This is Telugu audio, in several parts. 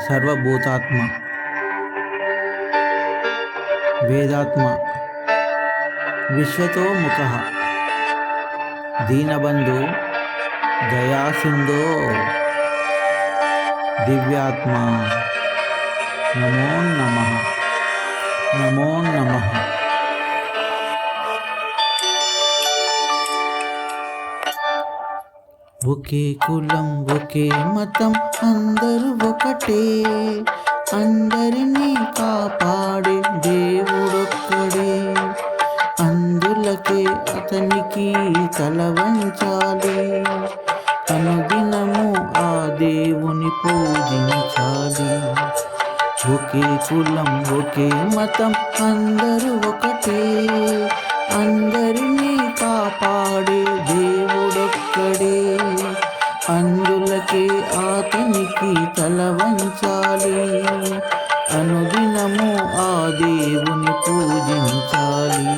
సర్వభూతాత్మ, వేదాత్మ, విశ్వతోముఖ, దీనబంధు, దయాసింధో, దివ్యాత్మ. నమో నమః, నమో నమః. ఒకే కులం ఒకే మతం అందరూ ఒకటే, అందరినీ కాపాడే దేవుడొక్కడే. అందులకే అతనికి తల వంచాలి, అనుదినము ఆ దేవుని పూజించాలి. ఒకే కులం ఒకే మతం అందరూ ఒకటే, అందరినీ కాపాడే దేవుడొక్కడే. అందులకే అతనికి తల వంచాలి, అనుదినము ఆ దేవుని పూజించాలి.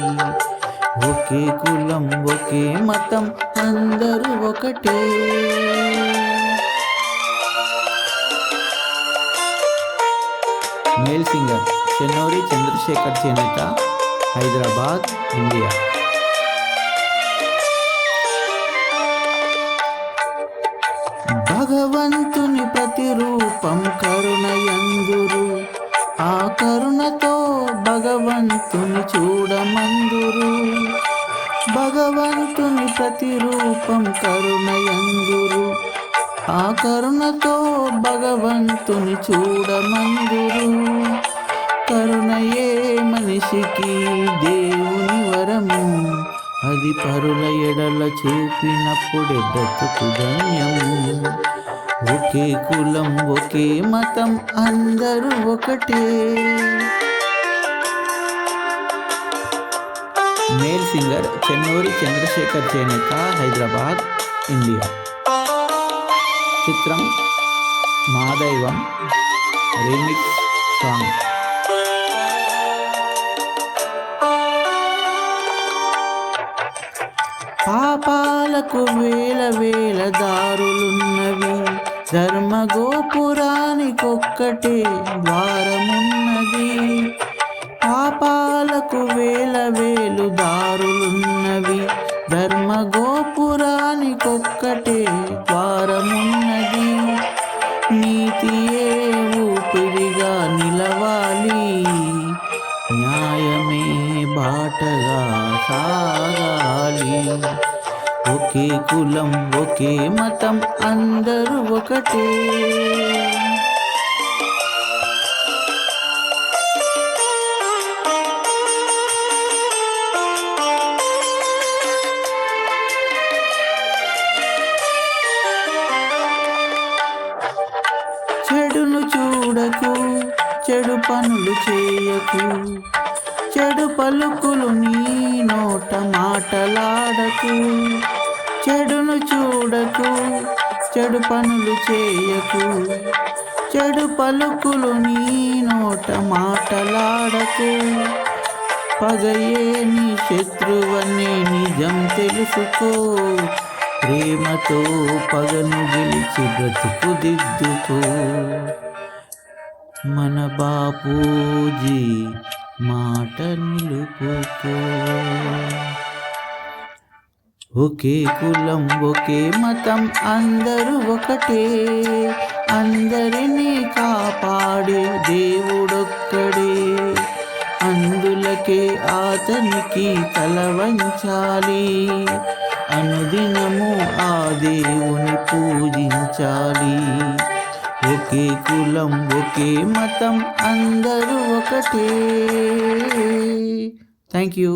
ఒకే కులం ఒకే మతం అందరూ ఒకటే. మేల్ సింగర్ చెన్నూరి చంద్రశేఖర్ చేనేత, హైదరాబాద్, ఇండియా. భగవంతుని ప్రతిరూపం కరుణయందురు, ఆ కరుణతో భగవంతుని చూడమందురు. భగవంతుని ప్రతిరూపం కరుణయందురు, ఆ కరుణతో భగవంతుని చూడమందురు. కరుణయే మనిషికి దేవుని వరము, అది పరుల ఎడల చూపినప్పుడే బ్రతుకు ధన్యము. ఒకే కులం ఒకే మతం అందరూ ఒకటే. మేల్ సింగర్ చెన్నూరి చంద్రశేఖర్ చేనేత, హైదరాబాద్, ఇండియా. చిత్రం మాదైవం రీమిక్స్ సాంగ్. పాపాలకు వేల వేల దారులున్నవి, ధర్మగోపురానికొక్కటే ద్వారమున్నది. పాపాలకు వేల వేలు దారులున్నవి, ధర్మగోపురానికొక్కటే ద్వారమున్నది. నీతియే ఊపిరిగా నిలవాలి, న్యాయమే బాటగా సాగాలి. ఒకే కులం ఒకే మతం అందరూ ఒకటే. చెడును చూడకు, చెడు పనులు చేయకు, చెడు పలుకులు నీ నోట మాటలాడకు. చెడును చూడకు, చెడు పనులు చేయకు, చెడు పలుకులు నీ నోట మాటలాడకు. పగయే నీ శత్రువనే నిజం తెలుసుకో, ప్రేమతో పగను గెలిచి బ్రతుకు దిద్దుకో. మన బాపూజీ మాట నిలుపుకో. ఒకే కులం ఒకే మతం అందరూ ఒకటే, అందరినీ కాపాడే దేవుడొక్కడే. అందులకే అతనికి తల వంచాలి, అనుదినము ఆ దేవుని పూజించాలి. ఒకే కులం ఒకే మతం అందరూ ఒకటే. Thank you.